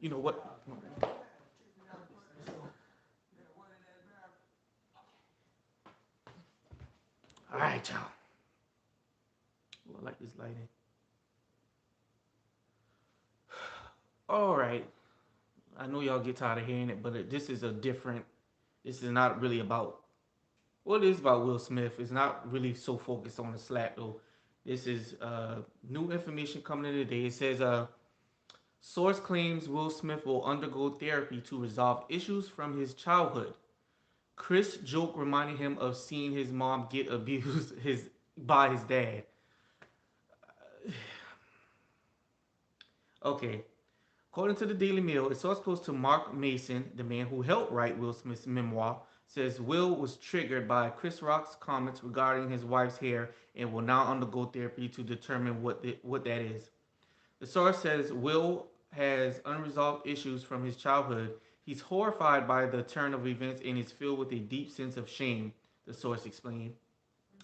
You know what? All right, y'all. Ooh, I like this lighting. All right. I know y'all get tired of hearing it, but this is a different. This is not really about. Well, it is about Will Smith. It's not really so focused on the slap though. This is new information coming in today. It says source claims Will Smith will undergo therapy to resolve issues from his childhood. Chris joke reminded him of seeing his mom get abused his by his dad. Okay. According to the Daily Mail, a source close to Mark Mason, the man who helped write Will Smith's memoir, says Will was triggered by Chris Rock's comments regarding his wife's hair and will now undergo therapy to determine what that is. The source says Will has unresolved issues from his childhood. He's horrified by the turn of events and is filled with a deep sense of shame, the source explained.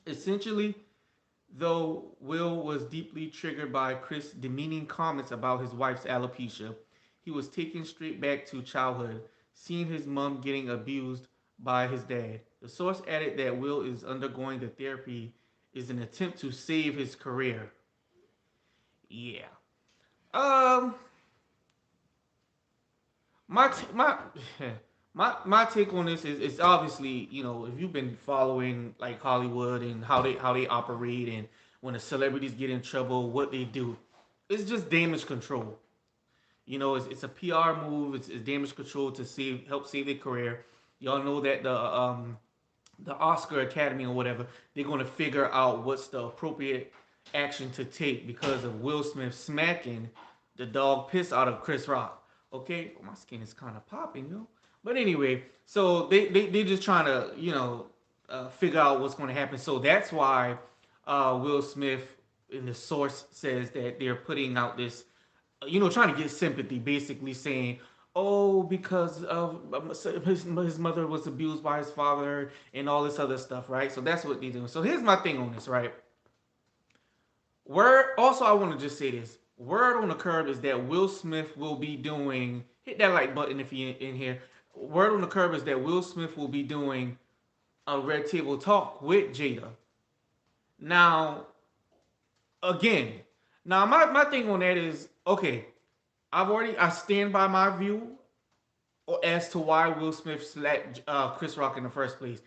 Essentially, though Will was deeply triggered by Chris' demeaning comments about his wife's alopecia, he was taken straight back to childhood, seeing his mom getting abused by his dad. The source added that Will is undergoing the therapy is an attempt to save his career. Yeah. Um, my my take on this is obviously, if you've been following like Hollywood and how they operate, and when the celebrities get in trouble, what they do, it's just damage control. It's a PR move. It's damage control to help save their career. Y'all know that the Oscar Academy or whatever, they're gonna figure out what's the appropriate action to take because of Will Smith smacking the dog piss out of Chris Rock. Okay, oh, my skin is kind of popping, yo. But anyway, so they just trying to figure out what's going to happen. So that's why Will Smith in the source says that they're putting out this, trying to get sympathy, basically saying, oh, because of his mother was abused by his father and all this other stuff, right? So that's what they're doing. So here's my thing on this, right? Word. Also, I want to just say this. Word on the curb is that Will Smith will be doing. Hit that like button if you're in here. Word on the curb is that Will Smith will be doing a Red Table Talk with Jada. Now, again, my thing on that is okay. I stand by my view as to why Will Smith slapped Chris Rock in the first place.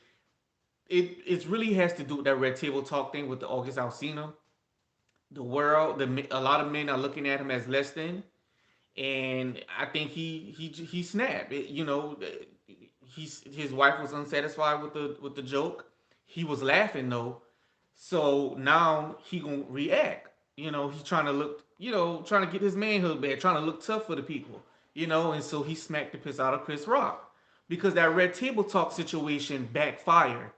It really has to do with that Red Table Talk thing with the August Alsina. A lot of men are looking at him as less than, and I think he snapped. His wife was unsatisfied with the joke. He was laughing though, so now he gonna react. He's trying to look, trying to get his manhood back, trying to look tough for the people. And so he smacked the piss out of Chris Rock because that Red Table Talk situation backfired.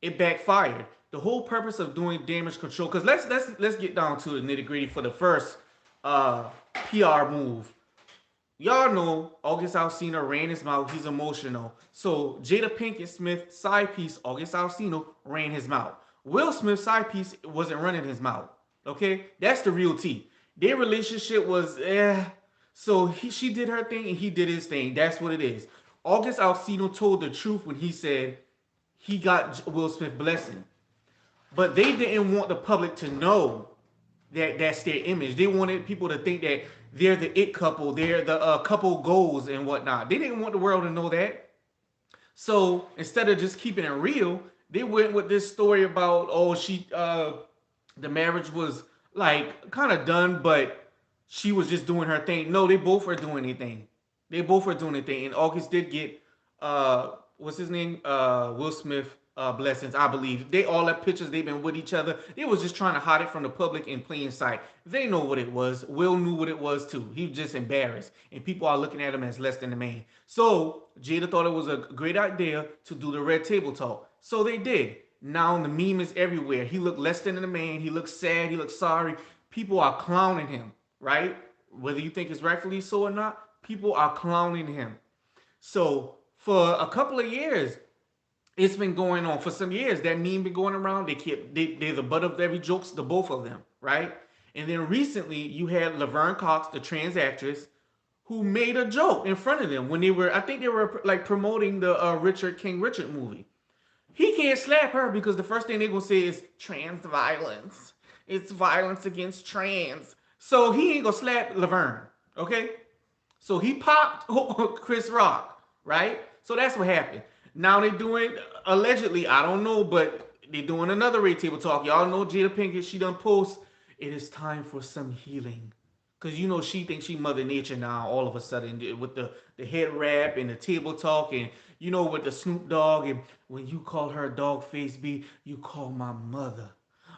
It backfired. The whole purpose of doing damage control, because let's get down to the nitty gritty for the first uh, PR move. Y'all know August Alsina ran his mouth. He's emotional. So Jada Pinkett Smith side piece August Alsina ran his mouth. Will Smith's side piece wasn't running his mouth. Okay, that's the real tea. Their relationship was So she did her thing and he did his thing. That's what it is. August Alsina told the truth when he said he got Will Smith blessing. But they didn't want the public to know that that's their image. They wanted people to think that they're the it couple, they're the couple goals and whatnot. They didn't want the world to know that. So instead of just keeping it real, they went with this story about the marriage was like kind of done, but she was just doing her thing. No, they both were doing anything. They both were doing anything. And August did get what's his name? Will Smith blessings, I believe. They all have pictures, they've been with each other. They was just trying to hide it from the public in plain sight. They know what it was. Will knew what it was too. He was just embarrassed. And people are looking at him as less than the man. So Jada thought it was a great idea to do the red table talk. So they did. Now the meme is everywhere. He looked less than the man. He looked sad. He looked sorry. People are clowning him, right? Whether you think it's rightfully so or not, people are clowning him. So for a couple of years, it's been going on for some years. That meme been going around. They're the butt of every jokes, the both of them, right? And then recently you had Laverne Cox, the trans actress. who made a joke in front of them when they were, I think they were like promoting the Richard King Richard movie. He can't slap her because the first thing they're gonna say is trans violence. It's violence against trans. So he ain't gonna slap Laverne. Okay? So he popped Chris Rock, right? So that's what happened. Now they're doing, allegedly, I don't know, but they're doing another Ray Table Talk. Y'all know Jada Pinkett, she done post, it is time for some healing. Because you know she thinks she Mother Nature now all of a sudden with the head wrap and the table talk and you know with the Snoop Dogg and when you call her dog face B, you call my mother,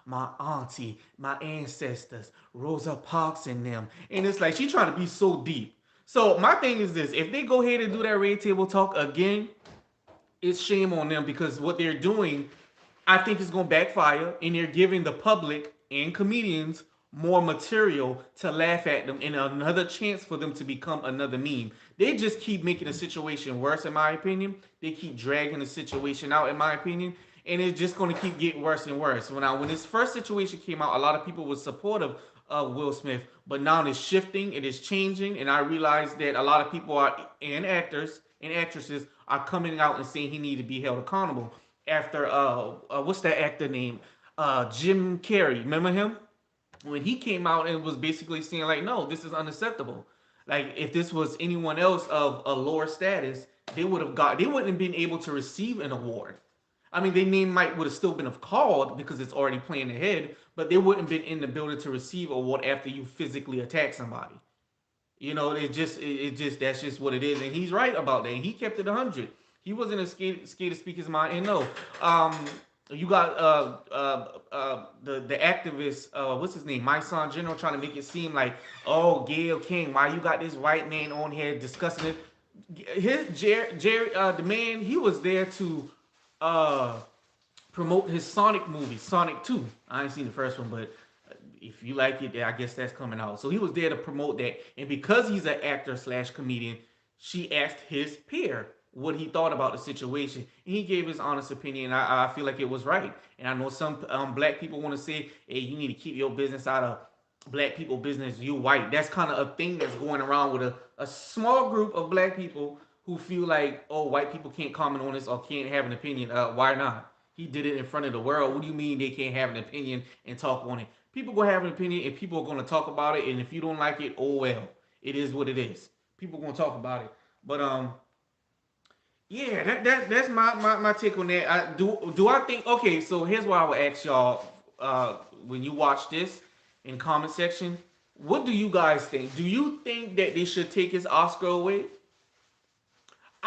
my auntie, my ancestors, Rosa Parks and them. And it's like she trying to be so deep. So my thing is this: if they go ahead and do that Red Table Talk again, it's shame on them because what they're doing, I think, is going to backfire, and they're giving the public and comedians more material to laugh at them and another chance for them to become another meme. They just keep making the situation worse, in my opinion. They keep dragging the situation out, in my opinion, and it's just going to keep getting worse and worse. When this first situation came out, a lot of people were supportive of Will Smith, but now it's shifting, it is changing, and I realize that a lot of people are and actors and actresses are coming out and saying he needs to be held accountable. After what's that actor name? Jim Carrey. Remember him? When he came out and was basically saying like, no, this is unacceptable. Like if this was anyone else of a lower status, they wouldn't have been able to receive an award. I mean, their name might would have still been called because it's already playing ahead, but they wouldn't have been in the building to receive an award after you physically attack somebody. You know, it just that's just what it is, and he's right about that. And he kept it 100. He wasn't scared to speak his mind. And no, you got the activist, what's his name, my son General, trying to make it seem like, oh, Gail King, why you got this white man on here discussing it? Jerry, the man, he was there to uh promote his Sonic movie, Sonic 2. I ain't seen the first one, but if you like it, I guess that's coming out. So he was there to promote that. And because he's an actor slash comedian, she asked his peer what he thought about the situation. And he gave his honest opinion. I feel like it was right. And I know some black people want to say, hey, you need to keep your business out of black people business. You white. That's kind of a thing that's going around with a small group of black people who feel like, oh, white people can't comment on this or can't have an opinion. Why not? He did it in front of the world. What do you mean they can't have an opinion and talk on it? People gonna have an opinion and people are gonna talk about it. And if you don't like it, oh well, it is what it is. People gonna talk about it. But yeah, that's my take on that. Do I think, okay? So here's what I would ask y'all when you watch this in comment section. What do you guys think? Do you think that they should take his Oscar away?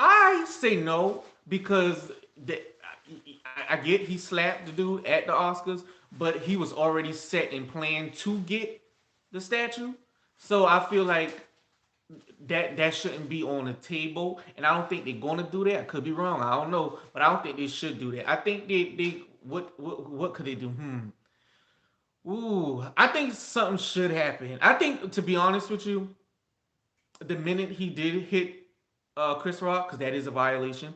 I say no because I get he slapped the dude at the Oscars, but he was already set and planned to get the statue. So I feel like that shouldn't be on the table, and I don't think they're gonna do that. I could be wrong. I don't know, but I don't think they should do that. I think they what could they do? Ooh, I think something should happen. I think, to be honest with you, the minute he did hit Chris Rock, because that is a violation,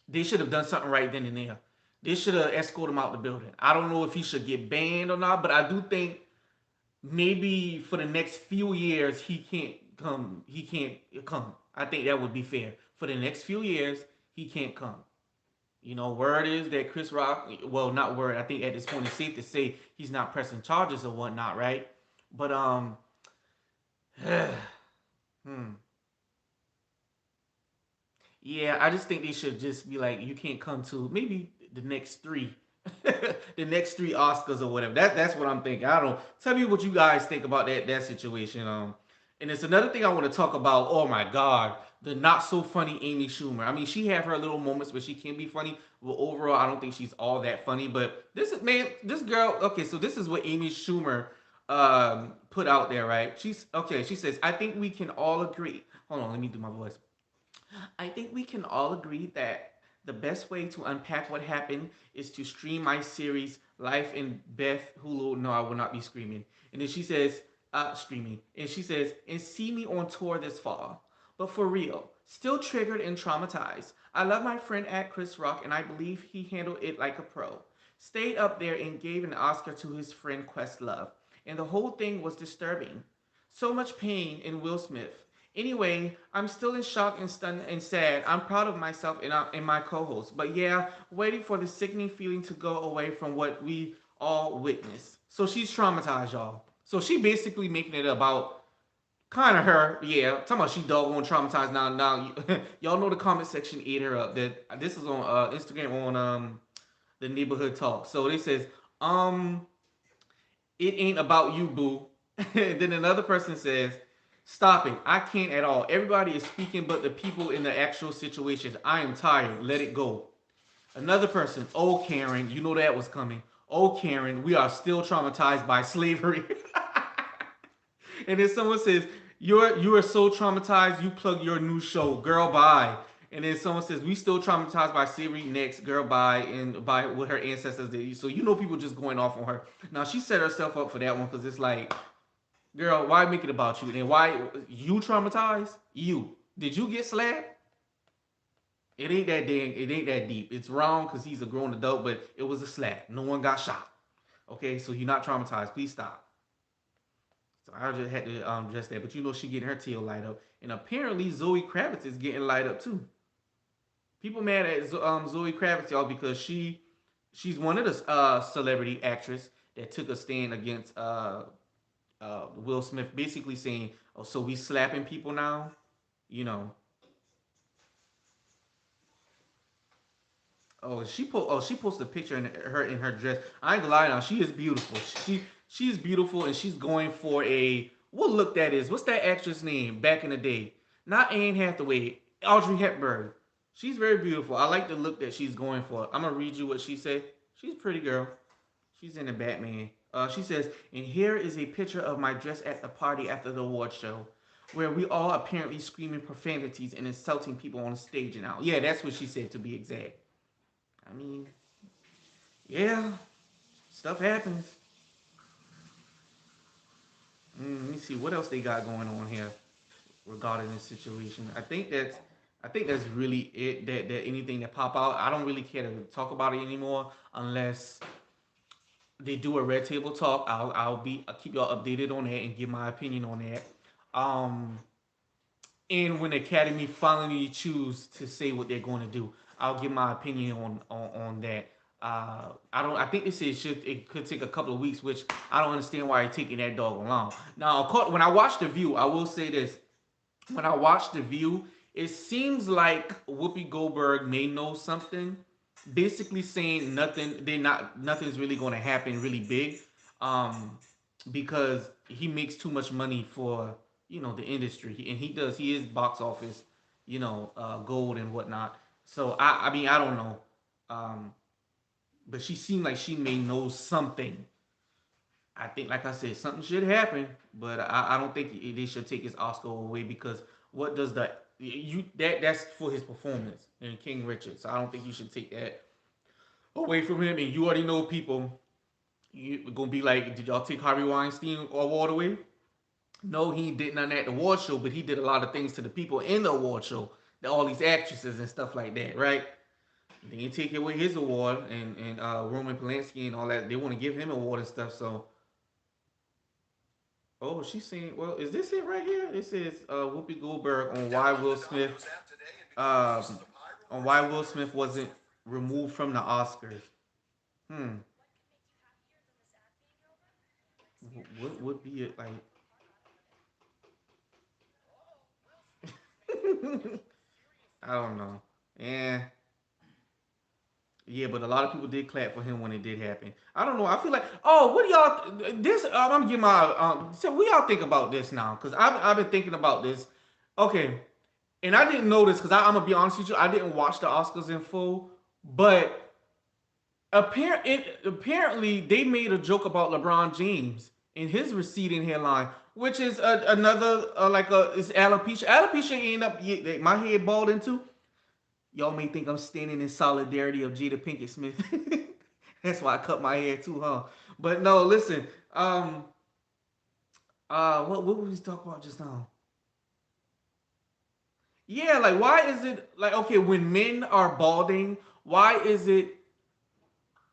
they should have done something right then and there. They should have escorted him out the building. I don't know if he should get banned or not, but I do think maybe for the next few years he can't come. He can't come. I think that would be fair. For the next few years, he can't come. You know, word is that Chris Rock, well, not word, I think at this point it's safe to say he's not pressing charges or whatnot, right? But hmm. Yeah, I just think they should just be like, you can't come to maybe the next three, the next three Oscars or whatever. That's what I'm thinking. I don't tell me what you guys think about that situation. And it's another thing I want to talk about. Oh my God, the not so funny Amy Schumer. I mean, she have her little moments where she can be funny, but overall, I don't think she's all that funny. But this is, man, this girl. Okay, so this is what Amy Schumer put out there, right? She's okay. She says, I think we can all agree. Hold on, let me do my voice. I think we can all agree that the best way to unpack what happened is to stream my series Life in Beth Hulu. No, I will not be screaming. And then she says, screaming. And she says, and see me on tour this fall. But for real, still triggered and traumatized. I love my friend at Chris Rock and I believe he handled it like a pro. Stayed up there and gave an Oscar to his friend Questlove. And the whole thing was disturbing. So much pain in Will Smith. Anyway, I'm still in shock and stunned and sad. I'm proud of myself and my co-host. But yeah, waiting for the sickening feeling to go away from what we all witnessed. So she's traumatized, y'all. So she basically making it about kind of her, yeah. Talking about she doggone traumatized now. Now, y'all know the comment section ate her up. That this is on Instagram on the neighborhood talk. So it says, um, it ain't about you, boo. Then another person says, stop it. I can't at all. Everybody is speaking, but the people in the actual situations. I am tired. Let it go. Another person, oh Karen, you know that was coming. Oh Karen, we are still traumatized by slavery. And then someone says, you are so traumatized, you plug your new show, girl, bye. And then someone says, we still traumatized by Siri next, girl, bye, and by what her ancestors did. So you know people just going off on her. Now she set herself up for that one because it's like, girl, why make it about you? And why you traumatized? You. Did you get slapped? It ain't that dang, it ain't that deep. It's wrong because he's a grown adult, but it was a slap. No one got shot. Okay, so you're not traumatized. Please stop. So I just had to address that. But you know she getting her tail light up. And apparently Zoe Kravitz is getting light up too. People mad at Zoe Kravitz, y'all, because she's one of the celebrity actress that took a stand against Will Smith, basically saying, "Oh, so we slapping people now?" You know. She posted a picture in her dress. I ain't gonna lie now, she is beautiful. She's beautiful and she's going for a what look that is. What's that actress name back in the day? Not Anne Hathaway, Audrey Hepburn. She's very beautiful. I like the look that she's going for. I'm gonna read you what she said. She's a pretty girl. She's in the Batman. She says, and here is a picture of my dress at the party after the award show, where we all apparently screaming profanities and insulting people on stage and out. Yeah, that's what she said to be exact. I mean, yeah, stuff happens. Let me see what else they got going on here regarding this situation. I think that's really it. That anything that pop out, I don't really care to talk about it anymore unless they do a red table talk. I'll keep y'all updated on that and give my opinion on that. Um, and when the Academy finally choose to say what they're going to do, I'll give my opinion on that. I don't. I think they said it could take a couple of weeks, which I don't understand why it's taking that dog long. Now, when I watched the View, I will say this: when I watched the View, it seems like Whoopi Goldberg may know something, basically saying nothing. They not nothing's really going to happen really big, um, because he makes too much money for the industry, and he does. He is box office, gold and whatnot. So I mean I don't know, um, but she seemed like she may know something. I think, like I said, something should happen, but I don't think they should take his Oscar away because what does that's for his performance in King Richard. So I don't think you should take that away from him. And you already know people, you are gonna be like, did y'all take Harvey Weinstein award away? No, he did none at the award show, but he did a lot of things to the people in the award show, all these actresses and stuff like that, right? They didn't take away his award, and Roman Polanski and all that. They want to give him an award and stuff. So oh, she's saying, well, is this it right here? It says Whoopi Goldberg um, on why Will Smith wasn't removed from the Oscars. Hmm, what would be it like? I don't know. Yeah, yeah, but a lot of people did clap for him when it did happen. I don't know. I feel like, oh, what do y'all? This I'm gonna get my. So what y'all think about this now? Because I've been thinking about this. Okay, and I didn't know this because I'm gonna be honest with you. I didn't watch the Oscars in full, but apparently they made a joke about LeBron James and his receding hairline, which is another it's alopecia. Alopecia end up my head bald into. Y'all may think I'm standing in solidarity of Jada Pinkett Smith. That's why I cut my hair too, huh? But no, listen. What were we talking about just now? Yeah, like why is it like okay when men are balding? Why is it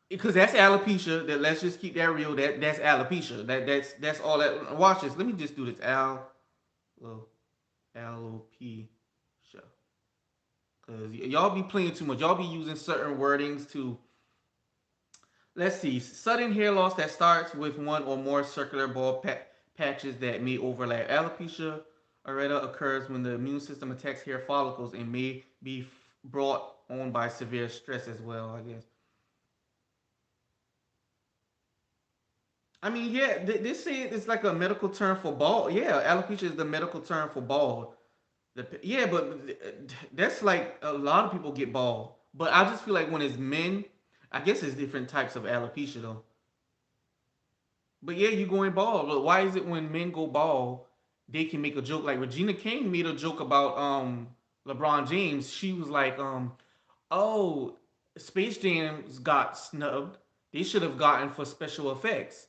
because that's alopecia. That let's just keep that real. That's alopecia. That's all that. Watch this. Let me just do this. Al, well, Alopecia. Because y'all be playing too much. Y'all be using certain wordings to, let's see, sudden hair loss that starts with one or more circular bald patches that may overlap. Alopecia areata occurs when the immune system attacks hair follicles and may be brought on by severe stress as well, I guess. I mean, yeah, they say it's like a medical term for bald. Yeah, alopecia is the medical term for bald. Yeah, but that's like a lot of people get bald. But I just feel like when it's men, I guess it's different types of alopecia though. But yeah, you going bald. But why is it when men go bald, they can make a joke? Like Regina King made a joke about LeBron James. She was like, oh, Space Jams got snubbed. They should have gotten for special effects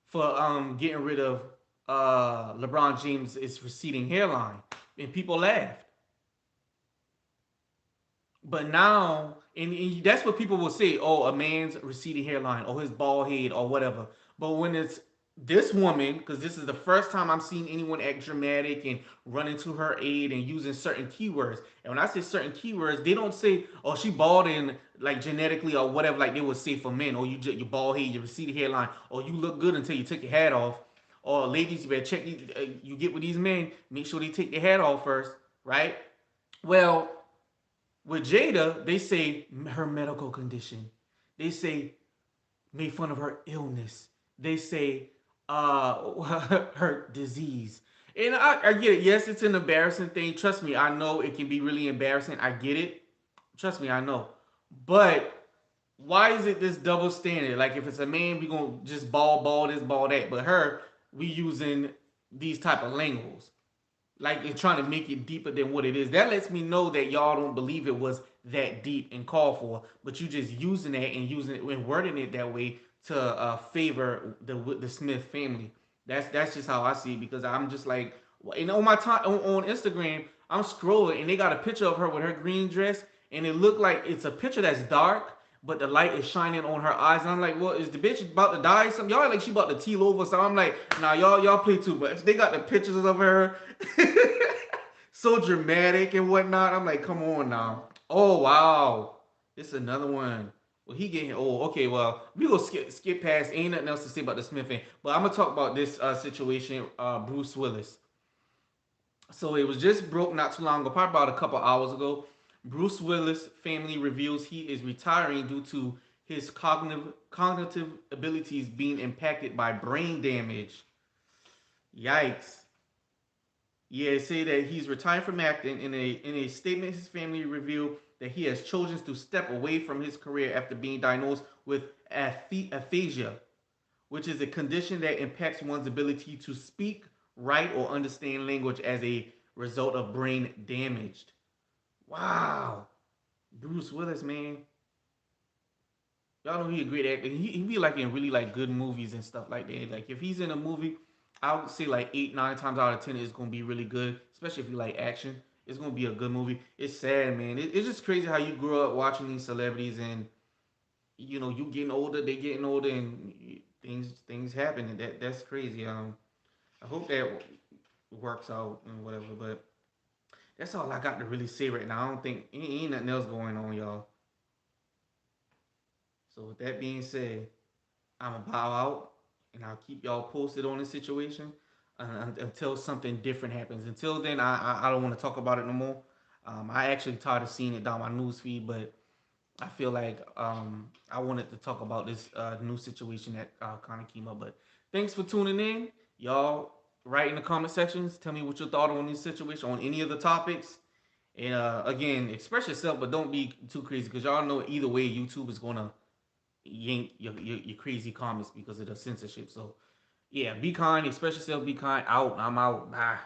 for getting rid of LeBron James' receding hairline. And people laughed. But now, and that's what people will say. Oh, a man's receding hairline, or his bald head, or whatever. But when it's this woman, because this is the first time I'm seeing anyone act dramatic and running to her aid and using certain keywords. And when I say certain keywords, they don't say, "Oh, she bald and like genetically or whatever," like they would say for men. Or you bald head, your receding hairline, or you look good until you took your hat off. Or ladies, you better check. You get with these men, make sure they take their hat off first, right? Well, with Jada, they say her medical condition. They say made fun of her illness. They say her disease. And I get it. Yes, it's an embarrassing thing. Trust me, I know it can be really embarrassing. I get it. Trust me, I know. But why is it this double standard? Like if it's a man, we gonna just ball this, ball that. But her, we using these type of linguals like and trying to make it deeper than what it is. That lets me know that y'all don't believe it was that deep and called for, but you just using that and using it and wording it that way to favor the Smith family. That's just how I see it because I'm just like, and on my time on Instagram, I'm scrolling and they got a picture of her with her green dress, and it looked like it's a picture that's dark, but the light is shining on her eyes. And I'm like, well, is the bitch about to die? Something y'all like she about to teal over. So I'm like, nah, y'all play too much. They got the pictures of her so dramatic and whatnot. I'm like, come on now. Oh wow, it's another one. Well, he getting old. Okay, well, we gonna skip past. Ain't nothing else to say about the Smith thing. But I'm gonna talk about this situation. Bruce Willis. So it was just broke not too long ago, probably about a couple hours ago. Bruce Willis family reveals he is retiring due to his cognitive abilities being impacted by brain damage. Yikes. Yeah, say that he's retiring from acting. In a statement, his family revealed that he has chosen to step away from his career after being diagnosed with aphasia, which is a condition that impacts one's ability to speak, write, or understand language as a result of brain damage. Wow. Bruce Willis, man. Y'all know he a great actor. He be like in really like good movies and stuff like that. Like if he's in a movie, I would say like 8, 9 times out of 10 it's gonna be really good. Especially if you like action. It's gonna be a good movie. It's sad, man. It's just crazy how you grew up watching these celebrities and you getting older, they getting older, and things happen, and that's crazy. I hope that works out and whatever. But that's all I got to really say right now. I don't think ain't nothing else going on, y'all. So with that being said, I'ma bow out, and I'll keep y'all posted on the situation until something different happens. Until then, I don't want to talk about it no more. I actually tired of seeing it down my news feed, but I feel like I wanted to talk about this new situation that kind of came up. But thanks for tuning in, y'all. Write in the comment sections. Tell me what you thought on this situation, on any of the topics. And again, express yourself, but don't be too crazy because y'all know either way, YouTube is gonna yank your crazy comments because of the censorship. So yeah, be kind, express yourself, be kind. Out. I'm out. Bye.